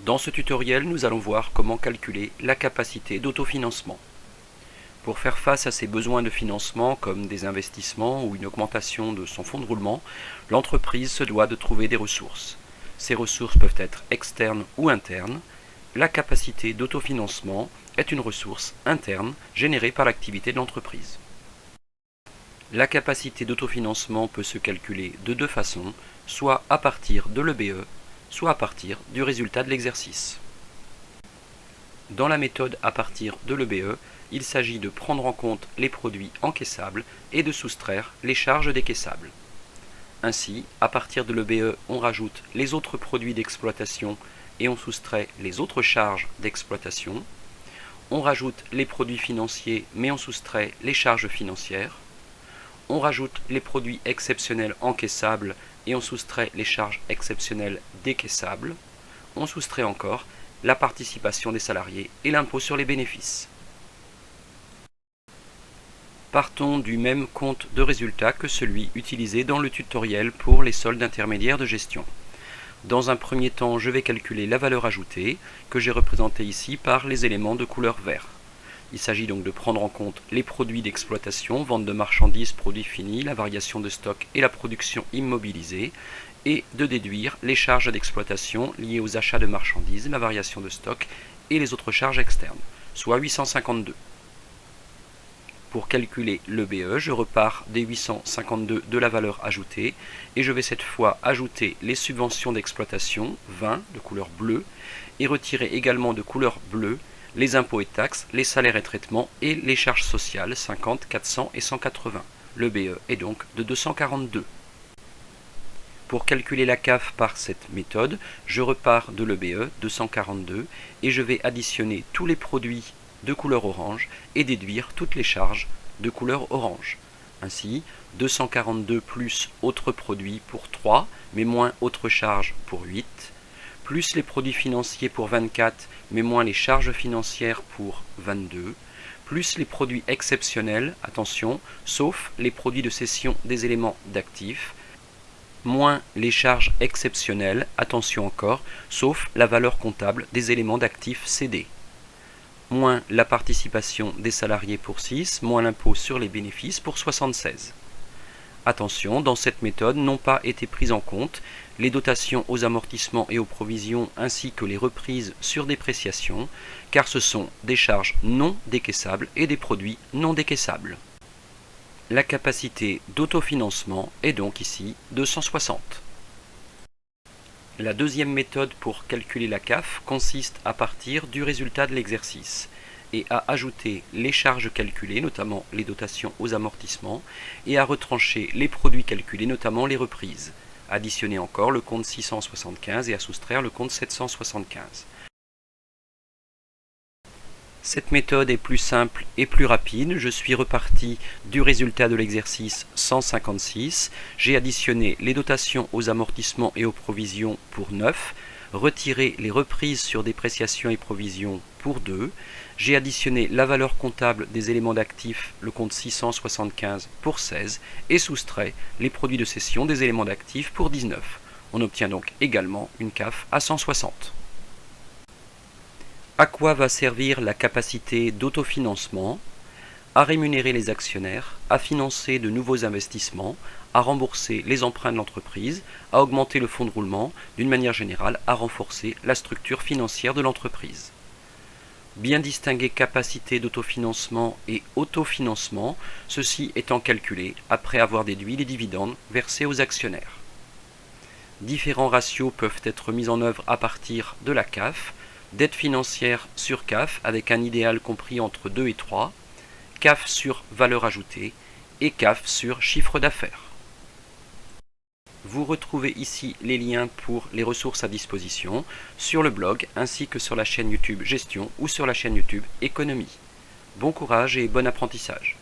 Dans ce tutoriel, nous allons voir comment calculer la capacité d'autofinancement. Pour faire face à ses besoins de financement comme des investissements ou une augmentation de son fonds de roulement, l'entreprise se doit de trouver des ressources. Ces ressources peuvent être externes ou internes. La capacité d'autofinancement est une ressource interne générée par l'activité de l'entreprise. La capacité d'autofinancement peut se calculer de deux façons, soit à partir de l'EBE, soit à partir du résultat de l'exercice. Dans la méthode à partir de l'EBE, il s'agit de prendre en compte les produits encaissables et de soustraire les charges décaissables. Ainsi, à partir de l'EBE, on rajoute les autres produits d'exploitation et on soustrait les autres charges d'exploitation. On rajoute les produits financiers mais on soustrait les charges financières. On rajoute les produits exceptionnels encaissables et on soustrait les charges exceptionnelles décaissables. On soustrait encore la participation des salariés et l'impôt sur les bénéfices. Partons du même compte de résultat que celui utilisé dans le tutoriel pour les soldes intermédiaires de gestion. Dans un premier temps, je vais calculer la valeur ajoutée, que j'ai représentée ici par les éléments de couleur vert. Il s'agit donc de prendre en compte les produits d'exploitation, vente de marchandises, produits finis, la variation de stock et la production immobilisée, et de déduire les charges d'exploitation liées aux achats de marchandises, la variation de stock et les autres charges externes, soit 852. Pour calculer l'EBE, je repars des 852 de la valeur ajoutée et je vais cette fois ajouter les subventions d'exploitation, 20 de couleur bleue, et retirer également de couleur bleue les impôts et taxes, les salaires et traitements et les charges sociales, 50, 400 et 180. L'EBE est donc de 242. Pour calculer la CAF par cette méthode, je repars de l'EBE, 242, et je vais additionner tous les produits de couleur orange et déduire toutes les charges de couleur orange. Ainsi, 242 plus autres produits pour 3, mais moins autres charges pour 8, plus les produits financiers pour 24, mais moins les charges financières pour 22, plus les produits exceptionnels, attention, sauf les produits de cession des éléments d'actifs, moins les charges exceptionnelles, attention encore, sauf la valeur comptable des éléments d'actifs cédés, moins la participation des salariés pour 6, moins l'impôt sur les bénéfices pour 76. Attention, dans cette méthode n'ont pas été prises en compte les dotations aux amortissements et aux provisions ainsi que les reprises sur dépréciation, car ce sont des charges non décaissables et des produits non décaissables. La capacité d'autofinancement est donc ici de 160. La deuxième méthode pour calculer la CAF consiste à partir du résultat de l'exercice et à ajouter les charges calculées, notamment les dotations aux amortissements, et à retrancher les produits calculés, notamment les reprises. Additionner encore le compte 675 et à soustraire le compte 775. Cette méthode est plus simple et plus rapide. Je suis reparti du résultat de l'exercice 156. J'ai additionné les dotations aux amortissements et aux provisions pour 9, retiré les reprises sur dépréciation et provisions pour 2. J'ai additionné la valeur comptable des éléments d'actifs, le compte 675 pour 16, et soustrait les produits de cession des éléments d'actifs pour 19. On obtient donc également une CAF à 160. À quoi va servir la capacité d'autofinancement? À rémunérer les actionnaires, à financer de nouveaux investissements, à rembourser les emprunts de l'entreprise, à augmenter le fonds de roulement, d'une manière générale, à renforcer la structure financière de l'entreprise. Bien distinguer capacité d'autofinancement et autofinancement, ceci étant calculé après avoir déduit les dividendes versés aux actionnaires. Différents ratios peuvent être mis en œuvre à partir de la CAF, dette financière sur CAF avec un idéal compris entre 2 et 3, CAF sur valeur ajoutée et CAF sur chiffre d'affaires. Vous retrouvez ici les liens pour les ressources à disposition sur le blog ainsi que sur la chaîne YouTube Gestion ou sur la chaîne YouTube Économie. Bon courage et bon apprentissage.